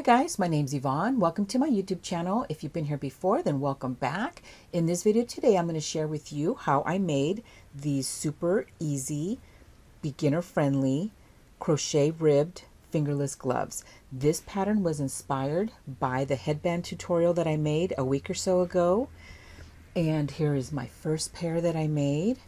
guys, my name's Yvonne. Welcome to my YouTube channel. If you've been here before, then welcome back. In this video today, I'm going to share with you how I made these super easy, beginner-friendly, crochet ribbed fingerless gloves. This pattern was inspired by the headband tutorial that I made a week or so ago. And here is my first pair that I made.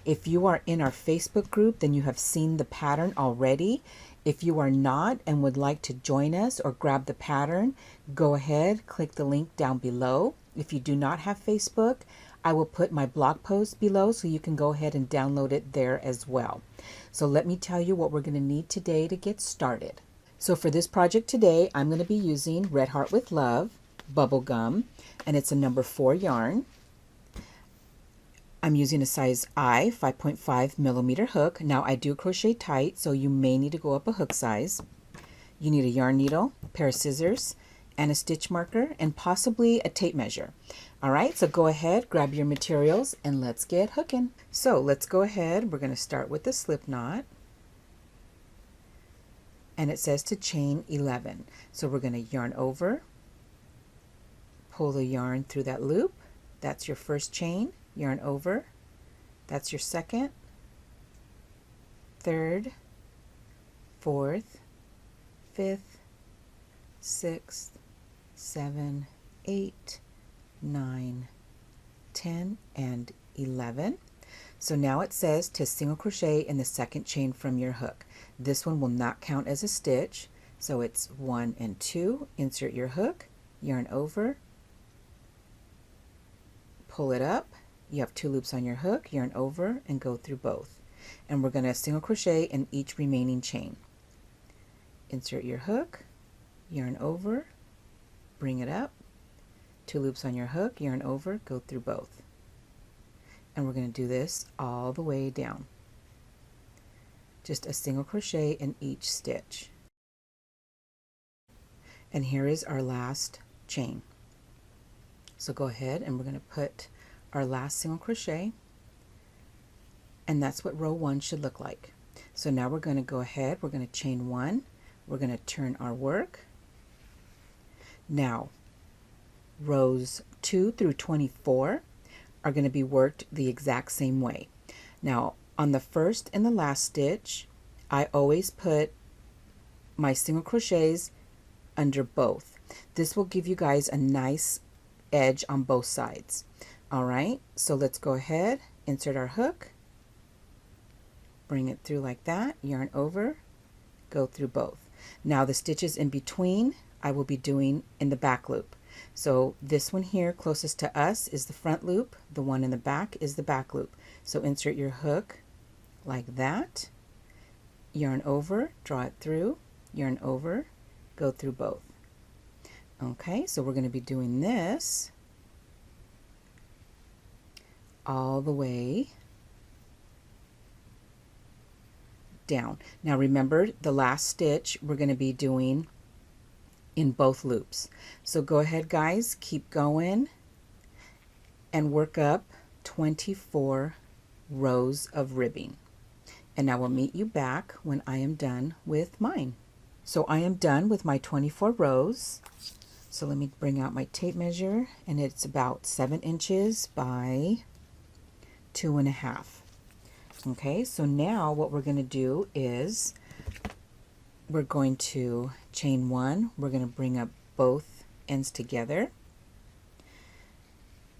If you are in our Facebook group, then you have seen the pattern already. If you are not and would like to join us or grab the pattern, go ahead, click the link down below. If you do not have Facebook, I will put my blog post below so you can go ahead and download it there as well. So let me tell you what we're going to need today to get started. So for this project today, I'm going to be using Red Heart with Love bubble gum, and it's a number 4 yarn. I'm using a size I 5.5 millimeter hook. Now I do crochet tight, so you may need to go up a hook size. You need a yarn needle, a pair of scissors, and a stitch marker, and possibly a tape measure. All right, so go ahead, grab your materials, and let's get hooking. So let's go ahead. We're going to start with the slip knot. And it says to chain 11. So we're going to yarn over, pull the yarn through that loop. That's your first chain. Yarn over, that's your second, third, fourth, fifth, sixth, 7, 8, 9, 10, and 11. So now it says to single crochet in the second chain from your hook. This one will not count as a stitch, so it's 1 and 2. Insert your hook, yarn over, pull it up. You have 2 loops on your hook, yarn over, and go through both. And we're going to single crochet in each remaining chain. Insert your hook, yarn over, bring it up, 2 loops on your hook, yarn over, go through both. And we're going to do this all the way down. Just a single crochet in each stitch. And here is our last chain. So go ahead and we're going to put our last single crochet, and that's what row 1 should look like. So now we're going to go ahead, we're going to chain 1, we're going to turn our work. Now rows 2 through 24 are going to be worked the exact same way. Now on the first and the last stitch, I always put my single crochets under both. This will give you guys a nice edge on both sides. All right, so let's go ahead, insert our hook, bring it through like that, yarn over, go through both. Now the stitches in between I will be doing in the back loop. So this one here closest to us is the front loop, the one in the back is the back loop. So insert your hook like that, yarn over, draw it through, yarn over, go through both. Okay, so we're going to be doing this all the way down. Now remember, the last stitch we're going to be doing in both loops. So go ahead guys, keep going and work up 24 rows of ribbing. And I will meet you back when I am done with mine. So I am done with my 24 rows. So let me bring out my tape measure, and it's about 7 inches by 2.5. Okay, so now what we're going to do is we're going to chain 1, we're going to bring up both ends together,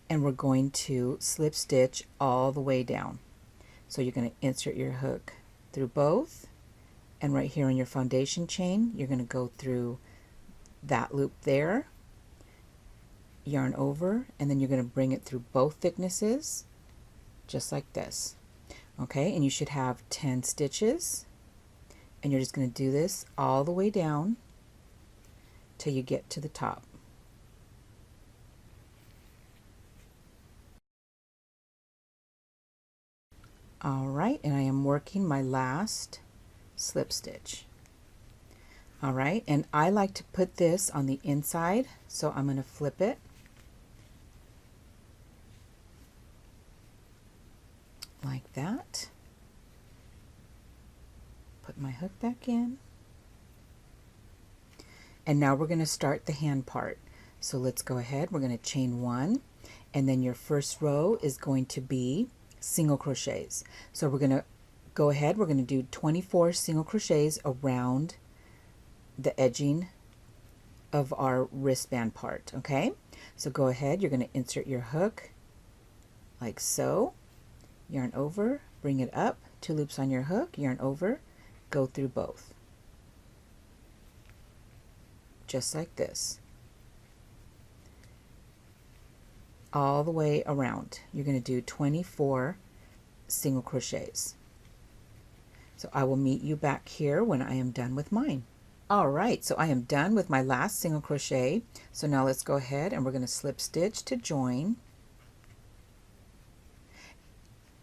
and we're going to slip stitch all the way down. So you're going to insert your hook through both, and right here on your foundation chain you're going to go through that loop there, yarn over, and then you're going to bring it through both thicknesses just like this. Okay, and you should have 10 stitches, and you're just going to do this all the way down till you get to the top. All right, and I am working my last slip stitch. All right, and I like to put this on the inside, so I'm going to flip it like that. Put my hook back in, And now we're going to start the hand part. So let's go ahead, we're going to chain 1, and then your first row is going to be single crochets. So we're going to go ahead, we're going to do 24 single crochets around the edging of our wristband part, okay? So go ahead, you're going to insert your hook like so, yarn over, bring it up, 2 loops on your hook, yarn over, go through both. Just like this. All the way around. You're going to do 24 single crochets. So I will meet you back here when I am done with mine. Alright, so I am done with my last single crochet. So now let's go ahead and we're going to slip stitch to join.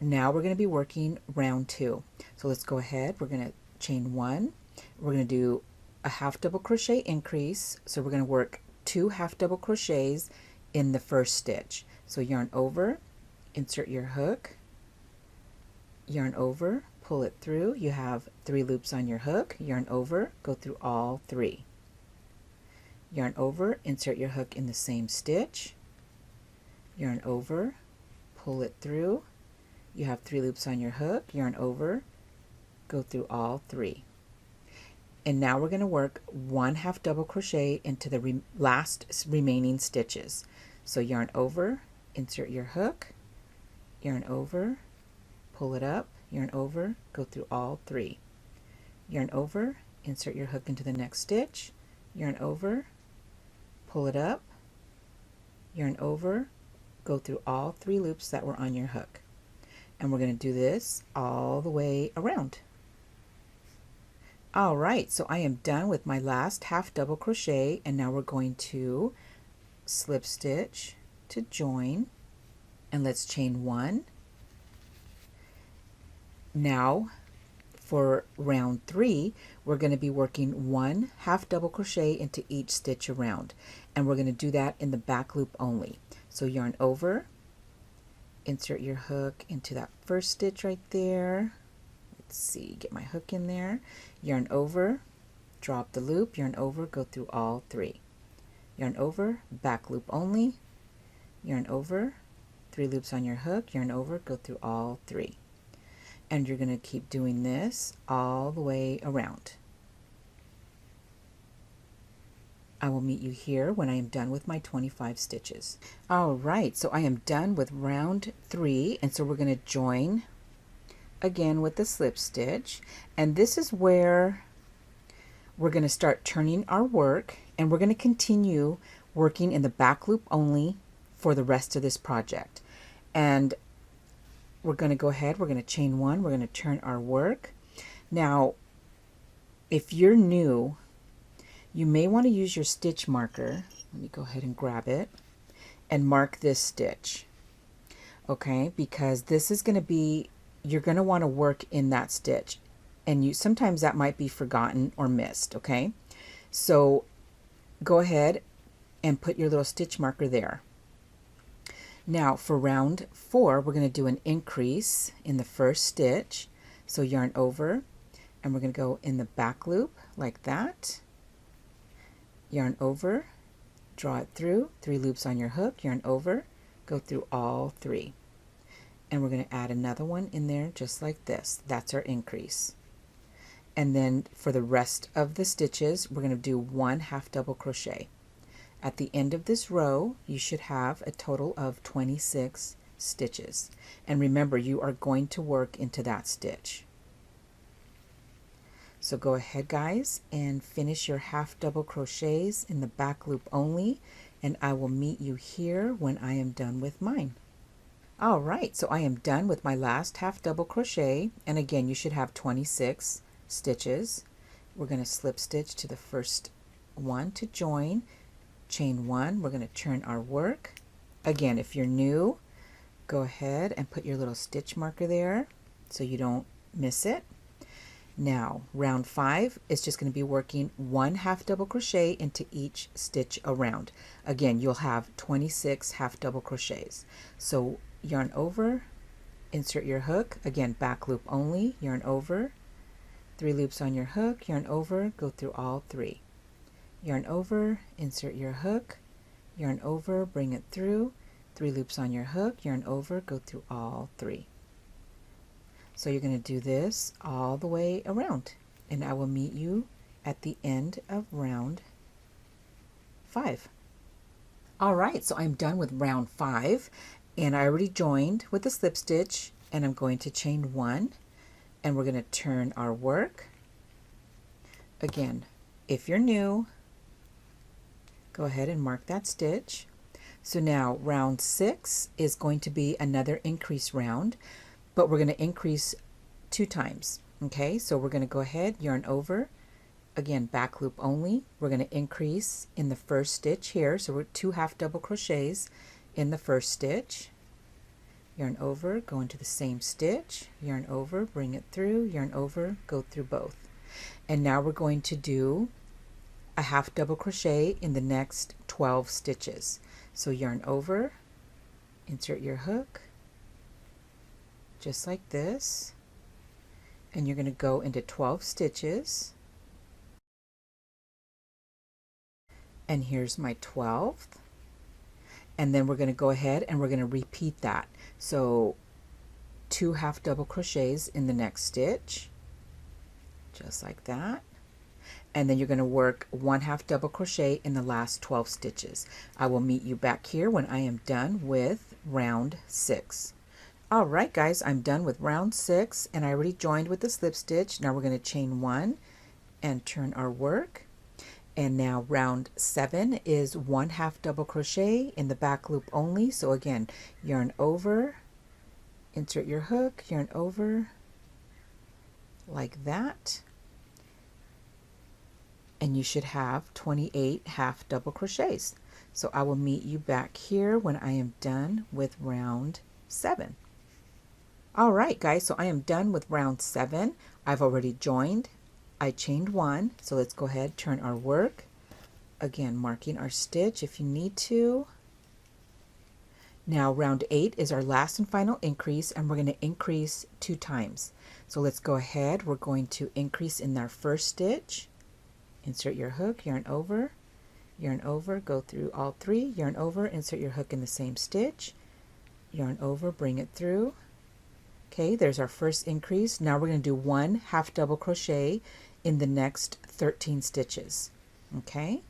Now we're going to be working round 2. So let's go ahead, we're going to chain 1. We're going to do a half double crochet increase. So we're going to work 2 half double crochets in the first stitch. So yarn over, insert your hook, yarn over, pull it through. You have 3 loops on your hook, yarn over, go through all 3. Yarn over, insert your hook in the same stitch, yarn over, pull it through. You have 3 loops on your hook, yarn over, go through all 3. And now we're going to work 1 half double crochet into the last remaining stitches. So yarn over, insert your hook, yarn over, pull it up, yarn over, go through all 3. Yarn over, insert your hook into the next stitch, yarn over, pull it up, yarn over, go through all 3 loops that were on your hook. And we're going to do this all the way around. Alright, so I am done with my last half double crochet, and now we're going to slip stitch to join, and let's chain 1. Now for round 3, we're going to be working 1 half double crochet into each stitch around, and we're going to do that in the back loop only. So yarn over, insert your hook into that first stitch right there. Let's see, get my hook in there, yarn over, drop the loop, yarn over, go through all 3. Yarn over, back loop only, yarn over, 3 loops on your hook, yarn over, go through all 3. And you're going to keep doing this all the way around. I will meet you here when I am done with my 25 stitches. Alright, so I am done with round 3, and so we're going to join again with the slip stitch, and this is where we're going to start turning our work, and we're going to continue working in the back loop only for the rest of this project. And we're going to go ahead, we're going to chain 1, we're going to turn our work. Now if you're new, you may want to use your stitch marker. Let me go ahead and grab it and mark this stitch, okay, because this is going to be, you're going to want to work in that stitch, and sometimes that might be forgotten or missed, okay? So go ahead and put your little stitch marker there. Now for round 4, we're going to do an increase in the first stitch. So yarn over, and we're going to go in the back loop like that, yarn over, draw it through, 3 loops on your hook, yarn over, go through all 3. And we're going to add another one in there just like this. That's our increase. And then for the rest of the stitches, we're going to do 1 half double crochet. At the end of this row, you should have a total of 26 stitches. And remember, you are going to work into that stitch. So go ahead, guys, and finish your half double crochets in the back loop only, and I will meet you here when I am done with mine. Alright, so I am done with my last half double crochet, and again you should have 26 stitches. We're going to slip stitch to the first one to join, chain 1, we're going to turn our work. Again, if you're new, go ahead and put your little stitch marker there so you don't miss it. Now round 5 is just going to be working 1 half double crochet into each stitch around. Again, you'll have 26 half double crochets. So yarn over, insert your hook, again back loop only, yarn over, 3 loops on your hook, yarn over, go through all 3. yarn over, insert your hook, yarn over, bring it through, 3 loops on your hook, yarn over, go through all 3. So you're going to do this all the way around, and I will meet you at the end of round 5. All right, so I'm done with round 5, and I already joined with the slip stitch, and I'm going to chain 1, and we're going to turn our work. Again, if you're new, go ahead and mark that stitch. So now round 6 is going to be another increase round, but we're going to increase 2 times. Okay, so we're going to go ahead, yarn over, again back loop only. We're going to increase in the first stitch here, so we're 2 half double crochets in the first stitch, yarn over, go into the same stitch, yarn over, bring it through, yarn over, go through both. And now we're going to do a half double crochet in the next 12 stitches. So yarn over, insert your hook, just like this, and you're going to go into 12 stitches. And here's my 12th. And then we're going to go ahead and we're going to repeat that. So 2 half double crochets in the next stitch, just like that. And then you're going to work 1 half double crochet in the last 12 stitches. I will meet you back here when I am done with round 6. All right, guys, I'm done with round 6, and I already joined with the slip stitch. Now we're going to chain 1 and turn our work. And now round 7 is 1 half double crochet in the back loop only. So again, yarn over, insert your hook, yarn over, like that. And you should have 28 half double crochets. So I will meet you back here when I am done with round 7. All right, guys, so I am done with round 7. I've already joined. I chained 1, so let's go ahead, turn our work. Again, marking our stitch if you need to. Now round 8 is our last and final increase, and we're going to increase 2 times. So let's go ahead. We're going to increase in our first stitch. Insert your hook, yarn over, go through all 3, yarn over, insert your hook in the same stitch, yarn over, bring it through. Okay, there's our first increase. Now we're going to do 1 half double crochet in the next 13 stitches. Okay,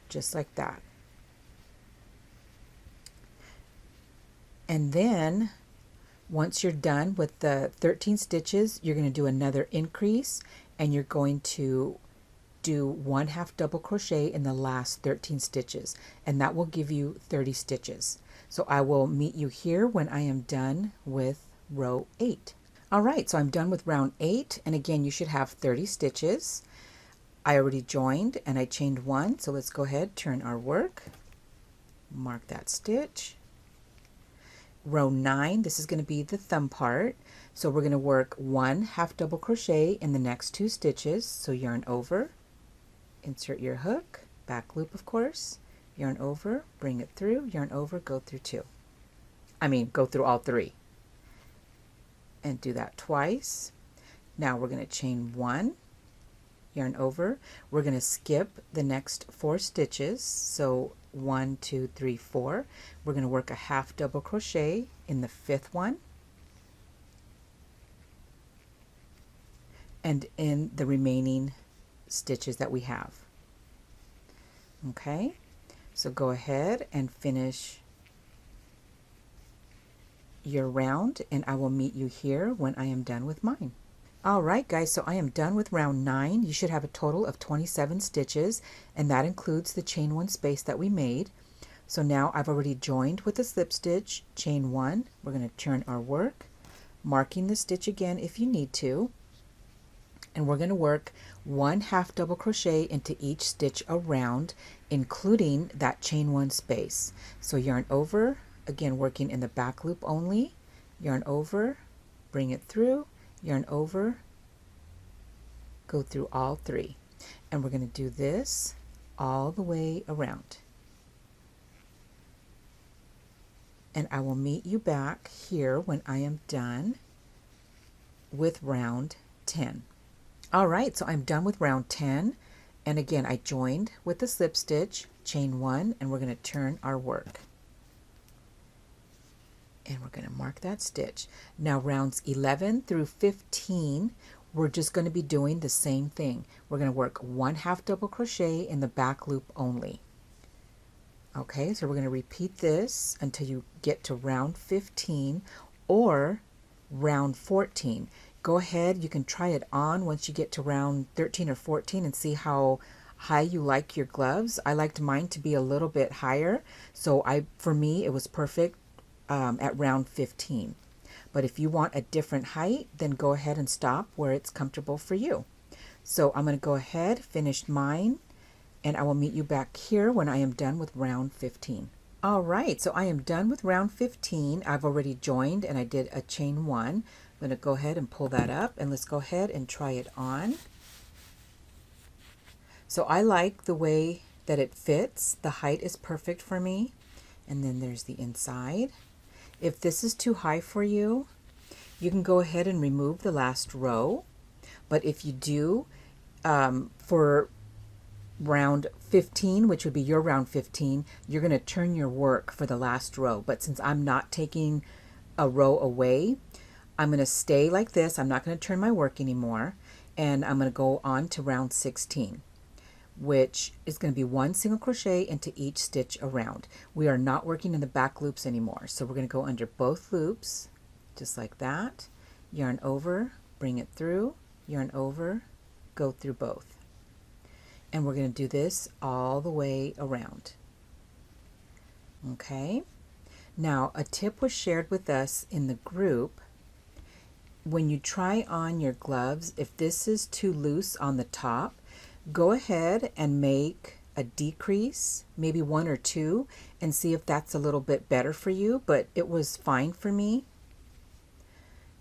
just like that. And then once you're done with the 13 stitches, you're going to do another increase, and you're going to do 1 half double crochet in the last 13 stitches, and that will give you 30 stitches. So I will meet you here when I am done with row 8. All right, so I'm done with round 8, and again you should have 30 stitches. I already joined and I chained 1, so let's go ahead, turn our work, mark that stitch. Row 9, this is going to be the thumb part, so we're going to work 1 half double crochet in the next 2 stitches. So yarn over, insert your hook, back loop of course, yarn over, bring it through, yarn over, go through 2. Go through all 3. And do that twice. Now we're going to chain 1, yarn over. We're going to skip the next 4 stitches. So 1, 2, 3, 4. We're going to work a half double crochet in the 5th one and in the remaining stitches that we have. Okay, so go ahead and finish your round, and I will meet you here when I am done with mine. All right, guys, so I am done with round 9. You should have a total of 27 stitches, and that includes the chain 1 space that we made. So now I've already joined with the slip stitch, chain 1. We're going to turn our work, marking the stitch again if you need to, and we're going to work 1 half double crochet into each stitch around, including that chain 1 space. So yarn over, again working in the back loop only, yarn over, bring it through, yarn over, go through all 3, and we're going to do this all the way around. And I will meet you back here when I am done with round 10. All right, so I'm done with round 10, And again, I joined with the slip stitch, chain 1, and we're going to turn our work. And we're going to mark that stitch. Now rounds 11 through 15, we're just going to be doing the same thing. We're going to work 1/2 double crochet in the back loop only. Okay, so we're going to repeat this until you get to round 15 or round 14. Go ahead, you can try it on once you get to round 13 or 14 and see how high you like your gloves. I liked mine to be a little bit higher, so for me it was perfect at round 15. But if you want a different height, then go ahead and stop where it's comfortable for you. So I'm going to go ahead, finish mine, and I will meet you back here when I am done with round 15. All right, so I am done with round 15. I've already joined and I did a chain 1. I'm going to go ahead and pull that up, and let's go ahead and try it on. So I like the way that it fits. The height is perfect for me. And then there's the inside. If this is too high for you, you can go ahead and remove the last row. But if you do, for round 15, which would be your round 15, you're going to turn your work for the last row. But since I'm not taking a row away, I'm going to stay like this. I'm not going to turn my work anymore. And I'm going to go on to round 16, which is going to be 1 single crochet into each stitch around. We are not working in the back loops anymore. So we're going to go under both loops, just like that. Yarn over, bring it through, yarn over, go through both. And we're going to do this all the way around. Okay. Now, a tip was shared with us in the group. When you try on your gloves, if this is too loose on the top, go ahead and make a decrease, maybe 1 or 2, and see if that's a little bit better for you, but it was fine for me.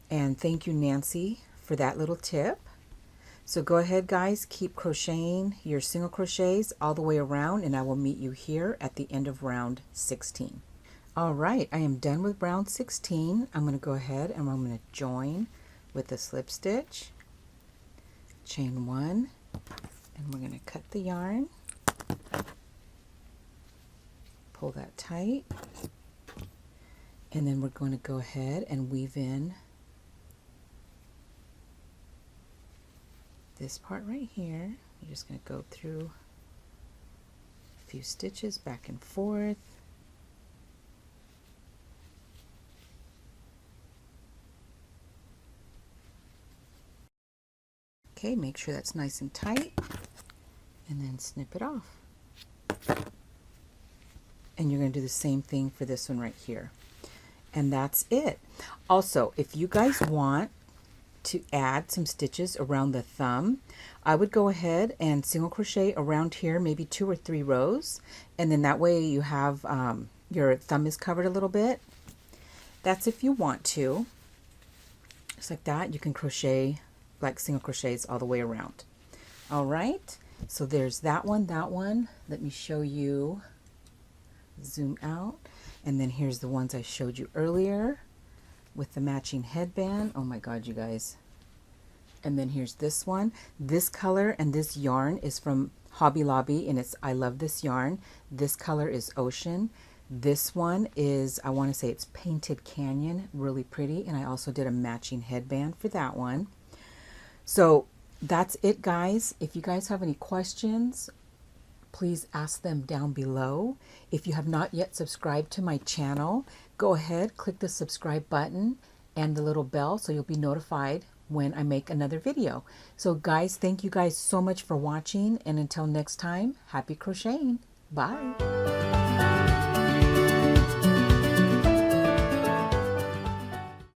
And thank you, Nancy, for that little tip. So go ahead, guys, keep crocheting your single crochets all the way around, and I will meet you here at the end of round 16. All right, I am done with round 16. I'm going to go ahead and I'm going to join with the slip stitch, chain 1, and we're going to cut the yarn, pull that tight, and then we're going to go ahead and weave in this part right here. You're just going to go through a few stitches back and forth. Okay, make sure that's nice and tight, and then snip it off. And you're going to do the same thing for this one right here. And that's it. Also, if you guys want to add some stitches around the thumb, I would go ahead and single crochet around here, maybe 2 or 3 rows, and then that way you have your thumb is covered a little bit. That's if you want to. Just like that, you can crochet like single crochets all the way around. All right, so there's that one, that one. Let me show you, zoom out, and then here's the ones I showed you earlier with the matching headband. Oh my god, you guys. And then here's this one. This color and this yarn is from Hobby Lobby, and it's I love this yarn. This color is Ocean. This one is, I want to say it's Painted Canyon, really pretty, and I also did a matching headband for that one. So that's it, guys. If you guys have any questions, please ask them down below. If you have not yet subscribed to my channel, go ahead, click the subscribe button and the little bell so you'll be notified when I make another video. So guys, thank you guys so much for watching, and until next time, happy crocheting. Bye.